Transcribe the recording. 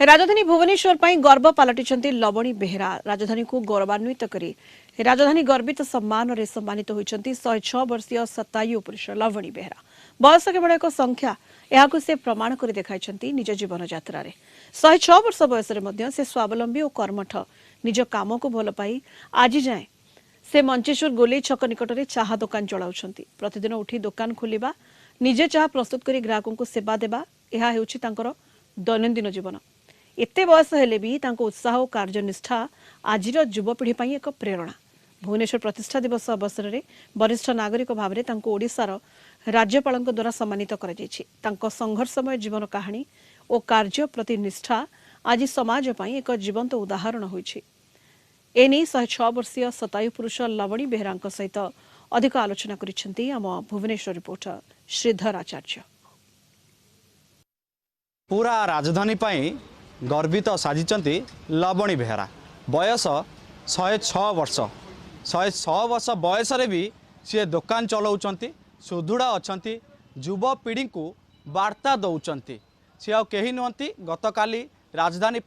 राजधानी भुवनेश्वर पर गर्व पलटिଛନ୍ତି लवणी बेहेरा। राजधानी को गौरवान्वित करी राजधानी गर्वित सम्मान रे सम्मानित होइଛନ୍ତି 106 वर्षीय शतायु पुरुष लवणी बेहेरा। बयस केवल एक संख्या यहां से प्रमाण कर देखाइଛନ୍ତି निज जीवन यात्रा रे। 106 वर्ष बयस रे मध्य से स्वावलंबी और कर्मठ निज काम को भल पाई आज जाए से मंचेश्वर गोले छक निकट में चाह दुकान चलाउछंती। प्रतिदिन उठी दुकान खोलिबा निजे चाह प्रस्तुत करी ग्राहकों को सेवा देबा यह हेउछि तांकर दैनंदिन जीवन। एते बयस हेले भी तांको उत्साह और कार्यनिष्ठा आजिर युवपीढ़ी पर एक प्रेरणा। भुवनेश्वर प्रतिष्ठा दिवस अवसर में वरिष्ठ नागरिक भाव में तांको ओडिशार राज्यपाल द्वारा सम्मानित कर संघर्षमय जीवन कहानी और कार्य प्रति निष्ठा आज समाज पर एक जीवंत उदाहरण होइछि। एने 106 वर्षीय शतायु पुरुष लवणी बेहेरा सहित अधिक आलोचना करिसेंती आम भुवनेश्वर रिपोर्टर श्रीधर आचार्य। पूरा राजधानी पाई गर्वित साजिचंती लवणी बेहेरा। बयस 106 वर्ष। 106 वर्ष बयस रे भी सी दुकान चलाउचंती, सुदृढ़ अछंती, युवपीढ़ी को वार्ता दौचंती। सी आ कहीं नुहंती गतकाली राजधानी